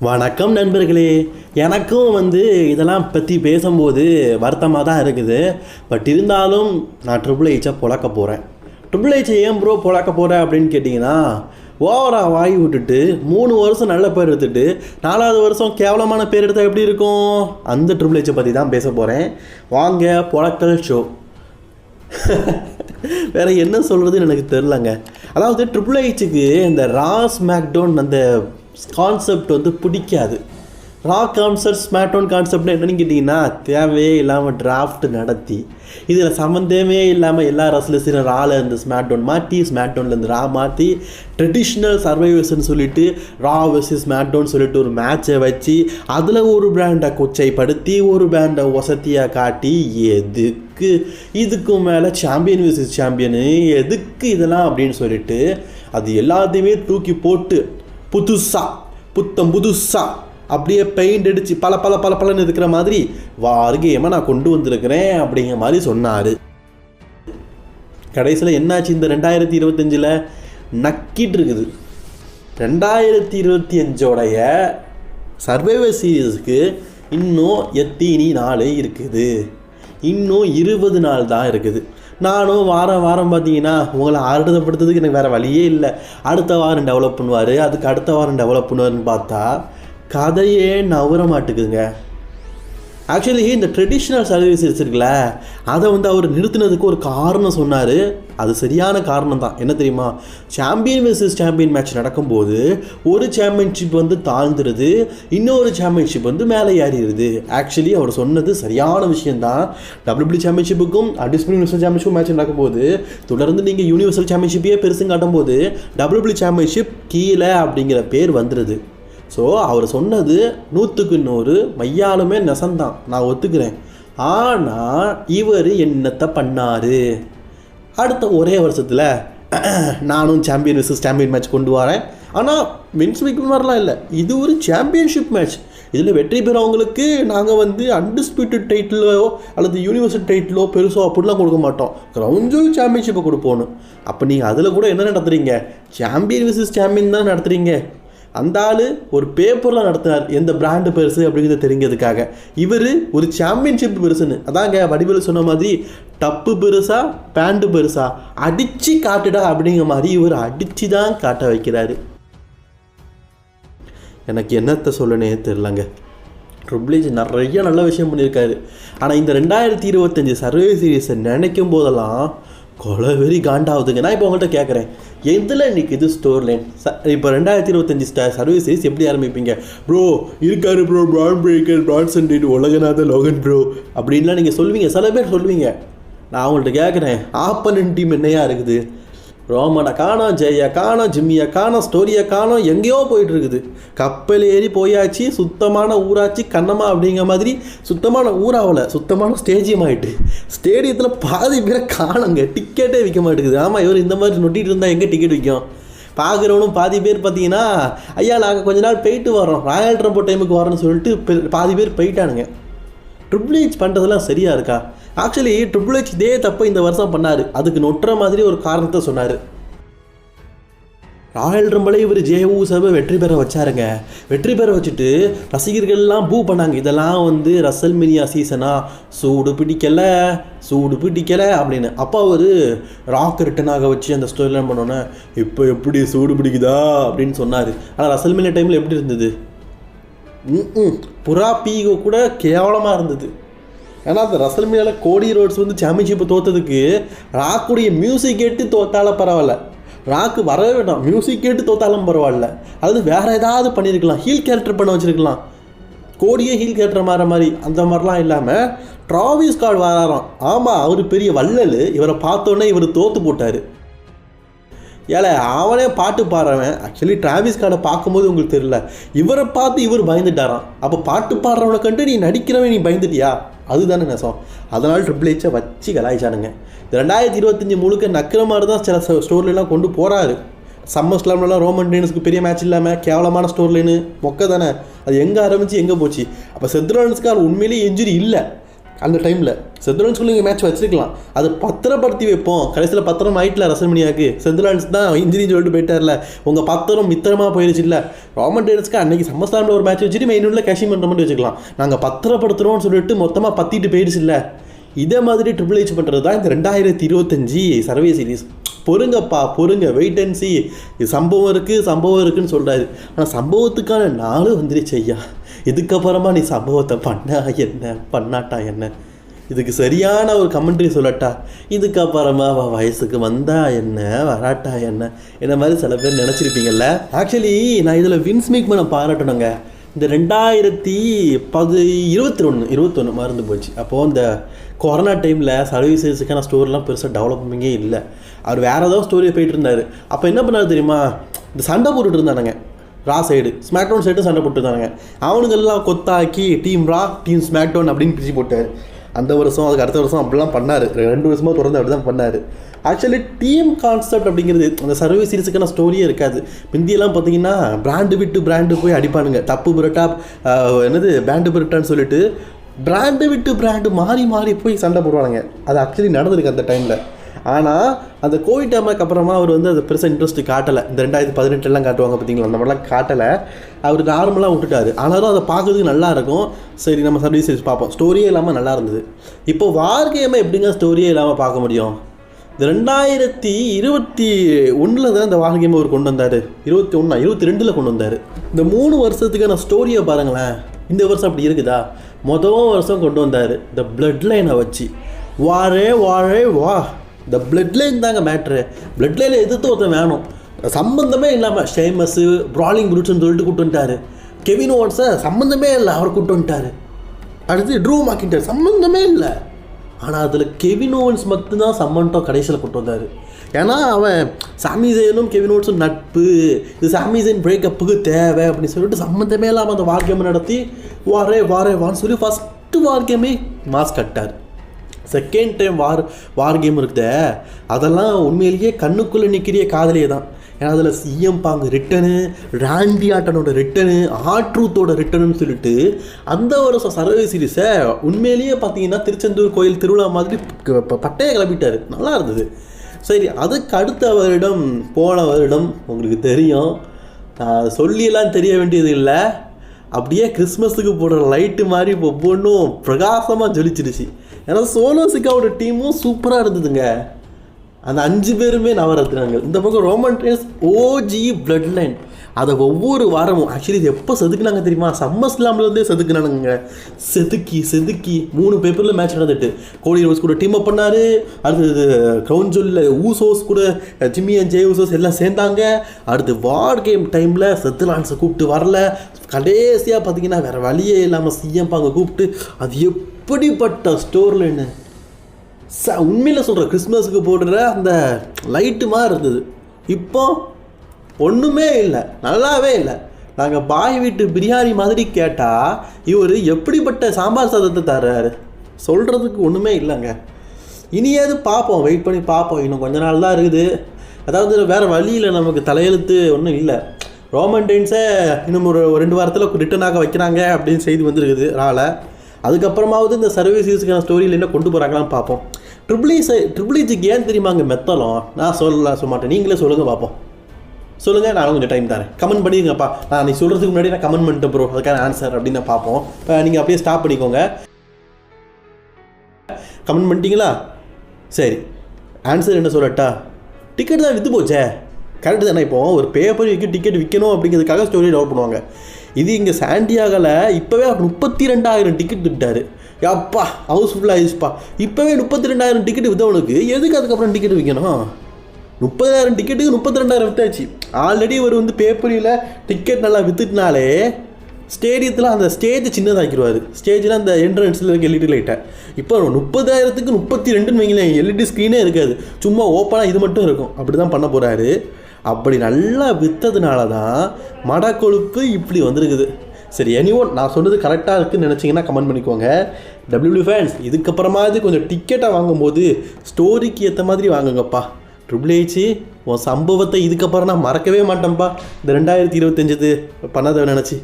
வணக்கம் நண்பர்களே. எனக்கும் இதெல்லாம் பற்றி பேசும்போது வருத்தமாக தான் இருக்குது. பட் இருந்தாலும் நான் ட்ரிபிள் ஹெச்சை பொழக்க போகிறேன். ட்ரிபிள் ஹெச்சை ஏன் ப்ரோ பொழக்க போகிறேன் அப்படின்னு கேட்டிங்கன்னா, ஓவராக வாங்கி விட்டுட்டு 3 வருஷம் நல்ல பேர் எடுத்துகிட்டு 4வது வருஷம் கேவலமான பேர் எடுத்தால் எப்படி இருக்கும்? அந்த ட்ரிபிள் ஹெச்சை பற்றி தான் பேச போகிறேன். வாங்க பொழக்கல் ஷோ. வேறு என்ன சொல்கிறதுன்னு எனக்கு தெரிலங்க. அதாவது ட்ரிபிள் ஹெச்சுக்கு இந்த ராஸ் மேக்டோன் அந்த கான்செப்ட் பிடிக்காது. ரா கான்செப்ட் ஸ்மாக்டவுன் கான்செப்ட்னு என்னன்னு கேட்டிங்கன்னா, தேவையே இல்லாமல் டிராஃப்ட் நடத்தி இதில் சம்மந்தமே இல்லாமல் எல்லா ரஸ்லர்ஸையும் ராவில் இருந்து ஸ்மாக்டவுன் மாற்றி ஸ்மாக்டவுன்லேருந்து ரா மாற்றி ட்ரெடிஷ்னல் சர்வைவர்ஸ்ன்னு சொல்லிட்டு ரா வெர்சஸ் ஸ்மாக்டவுன் சொல்லிட்டு ஒரு மேட்சை வச்சு அதில் ஒரு பிராண்டை கொச்சைப்படுத்தி ஒரு பிராண்டை வசதியாக காட்டி எதுக்கு இதுக்கும் மேலே சாம்பியன் வெர்சஸ் சாம்பியனு எதுக்கு இதெல்லாம் அப்படின்னு சொல்லிட்டு அது எல்லாத்தையுமே தூக்கி போட்டு புதுசாக அப்படியே பெயிண்ட் அடித்து பலன்னு இருக்கிற மாதிரி வார்கேமாக நான் கொண்டு வந்திருக்கிறேன் அப்படிங்கிற மாதிரி சொன்னார். கடைசியில் என்னாச்சு? இந்த 2025 நக்கிட்டு இருக்குது. 2025 சர்வைவர் சீரீஸுக்கு இன்னும் எத்தனை நாள் இருக்குது? இன்னும் 20 நாள் தான் இருக்குது. நானும் வாரம் பார்த்தீங்கன்னா உங்களை ஆறுதப்படுத்துறதுக்கு எனக்கு வேறு வழியே இல்லை. அடுத்த வாரம் டெவலப் பண்ணுவார், அதுக்கு அடுத்த வாரம் டெவலப் பண்ணுவார்னு பார்த்தா கதையே நவர மாட்டுக்குங்க. ஆக்சுவலி இந்த ட்ரெடிஷ்னல் சர்வீசஸ் இருக்குல்ல, அதை அவர் நிறுத்தினதுக்கு ஒரு காரணம் சொன்னார். அது சரியான காரணம் தான். என்ன தெரியுமா? சாம்பியன் வெர்சஸ் சாம்பியன் மேட்ச் நடக்கும்போது ஒரு சாம்பியன்ஷிப் தாழ்ந்துருது, இன்னொரு சாம்பியன்ஷிப் மேலே ஏறிடுது. ஆக்சுவலி அவர் சொன்னது சரியான விஷயந்தான். WWE சாம்பியன்ஷிப்புக்கும் அன்டிஸ்பியூட்டட் யூனிவர்சல் சாம்பியன்ஷிப் மேட்ச் நடக்கும்போது தொடர்ந்து நீங்கள் யூனிவர்சல் சாம்பியன்ஷிப்பையே பெருசும் காட்டும்போது WWE சாம்பியன்ஷிப் கீழே அப்படிங்கிற பேர் வந்துடுது. ஸோ அவர் சொன்னது 100க்கு 100 மையாலுமே நெசந்தான், நான் ஒத்துக்கிறேன். ஆனால் இவர் என்னத்தை பண்ணார்? அடுத்த ஒரே வருஷத்தில் நானும் சாம்பியன் வெர்சஸ் சாம்பியன் மேட்ச் கொண்டு வரேன். ஆனால் மென்ஸ் வீக் மாதிரிலாம் இல்லை, இது ஒரு சாம்பியன்ஷிப் மேட்ச். இதில் வெற்றி பெறவங்களுக்கு நாங்கள் அன்டிஸ்பியூட்டட் டைட்டிலோ அல்லது யூனிவர்சல் டைட்டிலோ பெருசோ அப்படிலாம் கொடுக்க மாட்டோம், கிரவுண்ட் ஜுவல் சாம்பியன்ஷிப்பை கொடுப்போன்னு. அப்போ நீங்கள் அதில் கூட என்ன நடத்துகிறீங்க? சாம்பியன் வெர்சஸ் சாம்பியன் தான் நடத்துகிறீங்க. அந்த ஆள் ஒரு பேப்பரில் நடத்தினார் எந்த பிராண்டு பெருசு அப்படிங்கிறத தெரிஞ்சதுக்காக. இவர் ஒரு சாம்பியன்ஷிப் பெருசுன்னு. அதாங்க வடிவேலு சொன்ன மாதிரி டப்பு பெருசா பேண்டு பெருசா அடித்து காட்டுடா அப்படிங்கிற மாதிரி இவர் அடித்து தான் காட்ட வைக்கிறாரு. எனக்கு என்னத்தை சொல்லனே தெரிலங்க. ட்ரிபிள் ஹெச் நிறைய நல்ல விஷயம் பண்ணியிருக்காரு. ஆனால் இந்த 2025 சர்வைவர் சீரீஸை நினைக்கும் போதெல்லாம் கொலவெறி காண்டாகுதுங்க. நான் இப்போ உங்கள்கிட்ட கேட்குறேன், எதில் இன்றைக்கி இது ஸ்டோர் லைன்? இப்போ 2025 சர்வீஸ் சீரிஸ் எப்படி ஆரம்பிப்பீங்க? ப்ரோ இருக்காரு ப்ரோ, பிரான் breaker, Branson date, Ulaganatha Logan bro அப்படின்லாம் நீங்கள் சொல்லுவீங்க, சில பேர் சொல்லுவீங்க. நான் அவங்கள்ட்ட கேட்குறேன், ஆப்பனன்ட் டீம் என்னையா இருக்குது? ரோமனை காணோம், ஜெய்யா காணோம், ஜிம்மியை காணோம், ஸ்டோரியை காணோம், எங்கேயோ போயிட்டுருக்குது. கப்பல் ஏறி போயாச்சு, சுத்தமான ஊராச்சு கண்ணம்மா அப்படிங்கிற மாதிரி. சுத்தமான ஊராவில் சுத்தமான ஸ்டேஜியம் ஆகிட்டு ஸ்டேடியத்தில் பாதி பேரை காணுங்க, டிக்கெட்டே விற்க மாட்டேங்குது. ஆமாம், இவர் இந்த மாதிரி நொட்டிகிட்டு இருந்தால் எங்கே டிக்கெட் விற்கும்? பார்க்குறவனும் பாதி பேர் பார்த்தீங்கன்னா, ஐயா நாங்கள் கொஞ்ச நாள் போயிட்டு வரோம், ராயல் ரம்போ டைமுக்கு வரோன்னு சொல்லிட்டு பாதி பேர் போயிட்டானுங்க. ட்ரிபிள் ஹெச் பண்ணுறதுலாம் சரியாக இருக்கா? ஆக்சுவலி ட்ரிபிள் ஹெச் இதே தப்பு இந்த வருஷம் பண்ணார். அதுக்கு நொட்டுற மாதிரி ஒரு காரணத்தை சொன்னார். ராயல் ரம்பிளே இவர் ஜேயூசவை வெற்றி பெற வச்சாருங்க. வெற்றி பெற வச்சுட்டு ரசிகர்கள்லாம் பூ பண்ணாங்க. இதெல்லாம் ரசல்மேனியா சீசனா, சூடு பிடிக்கலை அப்படின்னு. அப்போ அவர் ராக் ரிட்டனாக வச்சு அந்த ஸ்டோரிலாம் பண்ணோன்னே இப்போ எப்படி சூடு பிடிக்குதா அப்படின்னு சொன்னார். ஆனால் ரசல்மேனியா டைமில் எப்படி இருந்தது? புறா பீகோ கூட கேவலமாக இருந்தது. ஏன்னா அந்த ரசல்மேனியாவில் கோடி ரோட்ஸ் சாம்பியன்ஷிப்பை தோற்றதுக்கு ராக்குடைய மியூசிக் கேட்டு தோத்தாலும் பரவாயில்ல, ராக்கு வரவே வேண்டாம், மியூசிக் கேட்டு தோத்தாலும் பரவாயில்ல, அது வேறு ஏதாவது பண்ணியிருக்கலாம், ஹீல் கேரக்டர் பண்ண வச்சுருக்கலாம், கோடியே ஹீல் கேரக்டர் மாதிரி. அந்த மாதிரிலாம் இல்லாமல் டிராவிஸ் ஸ்காட் வராராம். ஆமாம், அவர் பெரிய வள்ளல். இவரை பார்த்தோன்னே இவர் தோற்று போட்டார். ஏல அவனே பாட்டு பாடுறவன். ஆக்சுவலி டிராவிஸ் ஸ்காட்டை பார்க்கும்போது உங்களுக்கு தெரியல, இவரை பார்த்து இவர் பயந்துட்டாராம். அப்போ பாட்டு பாடுறவனை கண்டு நீ நடிக்கிறவன் நீ பயந்துட்டியா? அதுதானே நெசம். அதனால் ட்ரிபிள் ஹெச்சை வச்சு கலாய்ச்சானுங்க. 2025 முழுக்க நக்கிற மாதிரி தான் சில ஸ்டோர்லாம் கொண்டு போகிறாரு. சம்மர் ஸ்லாம்லாம் ரோமன் ரெயின்ஸ்க்கு பெரிய மேட்ச் இல்லாமல் கேவலமான ஸ்டோர் லைனு மொக்க தானே. அது எங்கே ஆரம்பித்து எங்கே போச்சு? அப்போ செத்ரோன்ஸ்க்கு உண்மையிலேயே இன்ஜுரி இல்லை. அந்த டைமில் செந்திலான்ஸ் சொல்லி இங்கே மேட்ச் வச்சுருக்கலாம், அது பத்திரப்படுத்தி வைப்போம். கடைசியில் பத்திரம் ஆகிட்டுல ரசல்மனியாவுக்கு செந்திலான்ஸ் தான் இன்ஜினின்னு சொல்லிட்டு போயிட்டார்ல, உங்கள் பத்திரம் மித்திரமாக போயிடுச்சு. இல்லை ரோமன் ரெயின்ஸ்க்கு அன்றைக்கி சம்மர்ஸ்லாமில் ஒரு மேட்ச் வச்சுட்டு மெயின் உள்ள கேஷிங் பண்ணுற மாதிரி வச்சுக்கலாம். நாங்கள் பத்திரப்படுத்துகிறோம்னு சொல்லிட்டு மொத்தமாக பற்றிட்டு போயிடுச்சு. இல்லை இதே மாதிரி ட்ரிபிள் ஹெச் பண்ணுறது தான் இந்த 2025 சர்வே சீரிஸ். பொறுங்கப்பா பொறுங்க, வெயிட் அண்ட் சி. இது சம்பவம் இருக்குன்னு சொல்கிறாரு. ஆனால் சம்பவத்துக்கான நாள் வந்துருச்சு ஐயா. இதுக்கப்புறமா நீ சம்பவத்தை பண்ணா என்ன பண்ணாட்டா என்ன, இதுக்கு சரியான ஒரு கமெண்ட்ரி சொல்லட்டா. இதுக்கப்புறமா வயசுக்கு வந்தா என்ன வராட்டா என்ன, என்ன மாதிரி சில பேர் நினச்சிருப்பீங்கல்ல. ஆக்சுவலி நான் இதில் வின்ஸ் மேக்மேனை பாராட்டணுங்க. இந்த 2021 மறந்து போச்சு. அப்போது இந்த கொரோனா டைமில் சர்வீசஸுக்கான ஸ்டோரிலாம் பெருசாக டெவலப்மெண்ட்டே இல்லை. அவர் வேறு ஏதாவது ஸ்டோரியை போயிட்டு இருந்தார். அப்போ என்ன பண்ணார் தெரியுமா, இந்த சண்டை போட்டுட்டு இருந்தானுங்க. ரா சைடு ஸ்மாக்டவுன் சைடு சண்டை போட்டுருந்தானுங்க. அவனுங்கெல்லாம் கொத்தாக்கி டீம் ரா டீம் ஸ்மாக்டவுன் அப்படின்னு பிரித்து போட்டார். அந்த வருஷம் அதுக்கு அடுத்த வருஷம் அப்படிலாம் பண்ணார். 2 வருஷமாக தொடர்ந்து அப்படி தான் பண்ணார். ஆக்சுவலி டீம் கான்செப்ட் அப்படிங்கிறது அந்த சர்வீஸ் சீரிஸுக்கான ஸ்டோரியே இருக்காது. முந்தியெல்லாம் பார்த்தீங்கன்னா பிராண்டு விட்டு பிராண்டு போய் அடிப்பானுங்க. தப்பு புரட்டா என்னது பேண்டு புரட்டான்னு சொல்லிட்டு பிராண்டு விட்டு பிராண்டு மாறி போய் சண்டை போடுவானுங்க. அது ஆக்சுவலி நடந்திருக்கு அந்த டைமில். ஆனால் அந்த கோவிட் டைமுக்கு அப்புறமா அவர் வந்து அதை பெருசாக இன்ட்ரெஸ்ட் காட்டலை. இந்த 2018 காட்டுவாங்க பார்த்தீங்களா, அந்த மாதிரிலாம் காட்டலை. அவர் நார்மலாக விட்டுட்டார். ஆனாலும் அதை பார்க்கறதுக்கு நல்லாயிருக்கும். சரி நம்ம சர்வீஸ் சீரிஸ் பார்ப்போம். ஸ்டோரியே இல்லாமல் நல்லா இருந்தது. இப்போ வார் கேமை எப்படிங்க ஸ்டோரியே இல்லாமல் பார்க்க முடியும்? இந்த 2021 தான் இந்த வார் கேமை அவர் கொண்டு வந்தார். 22 கொண்டு வந்தார். இந்த 3 வருஷத்துக்கான ஸ்டோரியை பாருங்களேன். இந்த வருஷம் அப்படி இருக்குதா? மொதல் வருஷம் கொண்டு வந்தார் இந்த பிளட் லைனை வச்சு. வாரே வா, இந்த பிளட் லைன் தாங்க மேட்ரு. பிளட் லைனை எதிர்த்து ஒருத்தன் வேணும், சம்மந்தமே இல்லாமல் ஷேமஸு ப்ராலிங் ப்ரூட்ஸ்ன்னு சொல்லிட்டு கூப்பிட்டு வந்துட்டார். கெவின் ஓவன்ஸை சம்மந்தமே இல்லை அவர் கூப்பிட்டு வந்துட்டார். அடுத்து ட்ரூ மேக்கின்டையர் சம்மந்தமே இல்லை. ஆனால் அதில் கெவின் ஓவன்ஸ் மட்டும்தான் சம்மந்தம் கடைசியில் கூப்பிட்டு வந்தார். ஏன்னா அவன் சாமி ஜெயினும் கெவின் ஓவன்ஸும் நட்பு, இது சாமி ஜெயின் பிரேக்கப்புக்கு தேவை அப்படின்னு சொல்லிட்டு சம்மந்தமே இல்லாமல் அந்த வார் கேமை நடத்தி வான்னு சொல்லி ஃபஸ்ட்டு வார் கேமே மாஸ் கட்டார். செகண்ட் டைம் வார் கேம் இருக்குதே, அதெல்லாம் உண்மையிலேயே கண்ணுக்குள்ளே நிற்கிற காதலியே தான். ஏன்னா அதில் சிஎம் பாங்க ரிட்டனு, ராண்டி ஆட்டனோட ரிட்டனு, ஆட்ரூத்தோட ரிட்டனுன்னு சொல்லிட்டு அந்த வருஷம் சர்வே சீரிஸை உண்மையிலேயே பார்த்தீங்கன்னா திருச்செந்தூர் கோயில் திருவிழா மாதிரி பட்டையை கிளப்பிட்டார். நல்லா இருந்தது. சரி, அதுக்கு அடுத்த வருடம் போன வருடம் உங்களுக்கு தெரியும், சொல்லியெல்லாம் தெரிய வேண்டியது இல்லை, அப்படியே கிறிஸ்மஸுக்கு போடுற லைட்டு மாதிரி ஒவ்வொன்றும் பிரகாசமாக ஜொலிச்சிருச்சு. ஏன்னா சோலோ சிக்காவோட டீமும் சூப்பராக இருந்ததுங்க. அந்த 5 பேருமே நவரத்னங்கள். இந்த பக்கம் Roman Reigns OG blood line. அதை ஒவ்வொரு வாரமும் ஆக்சுவலி இது எப்போ செதுக்குனாங்க தெரியுமா? சம்மர்ஸ்லாம்லேருந்தே செதுக்குனானுங்க. செதுக்கி 3 பேப்பரில் மேட்ச் நடந்துட்டு கோடி ரோஸ் கூட டீம் அப் பண்ணார். அடுத்தது க்ரௌன் ஜுவல்ல ஊசோஸ் கூட ஜிம்மி அண்ட் ஜே ஊசோஸ் எல்லாம் சேர்ந்தாங்க. அடுத்து வார் கேம் டைமில் செத்துலான்ஸை கூப்பிட்டு வரல. கடைசியாக பார்த்தீங்கன்னா வேறு வழியே இல்லாமல் சிஎம் பாங்க கூப்பிட்டு அது எப்படிப்பட்ட ஸ்டோர்லைன்னு உண்மையில் சொல்கிறேன். கிறிஸ்மஸுக்கு போடுற அந்த லைட்டு மாதிரி இருந்தது. இப்போ ஒன்றுமே இல்லை, நல்லாவே இல்லை. நாங்கள் பாய் வீட்டு பிரியாணி மாதிரி கேட்டால் இவர் எப்படிப்பட்ட சாம்பார் சாதத்தை தர்றாரு, சொல்கிறதுக்கு ஒன்றுமே இல்லைங்க. இனியாவது பார்ப்போம், வெயிட் பண்ணி பார்ப்போம். இன்னும் கொஞ்ச நாள் தான் இருக்குது. அதாவது வேறு வழியில் நமக்கு தலையெழுத்து ஒன்றும் இல்லை. ரோமன் ரெயின்ஸை இன்னும் ஒரு 2 வாரத்தில் ரிட்டனாக வைக்கிறாங்க அப்படின்னு செய்தி வந்துருக்குது ராவில். அதுக்கப்புறமாவது இந்த சர்வீஸ் சீரிஸுக்கான ஸ்டோரியில் என்ன கொண்டு போகிறாங்களான்னு பார்ப்போம். ட்ரிபிள் ஹெச்சுக்கு ஏன் தெரியுமாங்க மெத்தலம்? நான் சொல்ல மாட்டேன், நீங்களே சொல்லுங்கள் பார்ப்போம். சொல்லுங்கள், நானும் கொஞ்சம் டைம் தரேன். கமெண்ட் பண்ணிடுங்கப்பா. நான் நீ சொல்கிறதுக்கு முன்னாடி நான் கமெண்ட் பண்ணிட்டேன் ப்ரோ, அதுக்கான ஆன்சர் அப்படின்னு நான் பார்ப்போம். நீங்கள் அப்படியே ஸ்டாப் பண்ணிக்கோங்க. கமெண்ட் பண்ணிட்டீங்களா? சரி, ஆன்சர் என்ன சொல்லட்டா? டிக்கெட் தான் விற்று போச்சே. கரெக்டு தானே. இப்போ ஒரு பேப்பர் டிக்கெட் விற்கணும் அப்படிங்கிறதுக்காக ஸ்டோரி டெவலப் பண்ணுவாங்க. இது இங்கே சாண்டியாகில் இப்போவே 32,000 டிக்கெட் விட்டார். அப்பா ஹவுஸ்ஃபுல்லாக ஆயிடுச்சுப்பா. இப்போவே 32,000 டிக்கெட் விற்றவனுக்கு எதுக்கு அதுக்கப்புறம் டிக்கெட் விற்கணும்? 30,000 டிக்கெட்டுக்கு 32,000 விற்றாச்சு. ஆல்ரெடி ஒரு வந்து பேப்பரில் டிக்கெட் நல்லா விற்றுட்டுனாலே ஸ்டேடியத்தில் அந்த ஸ்டேஜை சின்னதாக்கிடுவார். ஸ்டேஜில் அந்த என்ட்ரன்ஸில் இருக்க எல்இடி லைட்டை இப்போ 30,000க்கு 32ன்னு வைங்களேன், எல்இடி ஸ்க்ரீனே இருக்காது, சும்மா ஓப்பனாக இது மட்டும் இருக்கும். அப்படி தான் பண்ண போகிறாரு. அப்படி நல்லா விற்றதுனால தான் மடக்கொழுப்பு இப்படி வந்திருக்குது. சரி, எனிஒன் நான் சொன்னது கரெக்டாக இருக்குதுன்னு நினச்சிங்கன்னா கமெண்ட் பண்ணிக்கோங்க. டபிள்யூடபிள்யூ ஃபேன்ஸ், இதுக்கப்புறமாவது கொஞ்சம் டிக்கெட்டை வாங்கும்போது ஸ்டோரிக்கு ஏற்ற மாதிரி வாங்குங்கப்பா. ட்ரிபிள் ஹெச் உன் சம்பவத்தை இதுக்கப்புறம் நான் மறக்கவே மாட்டேன்ப்பா. இந்த 2025 பண்ணதை நினச்சி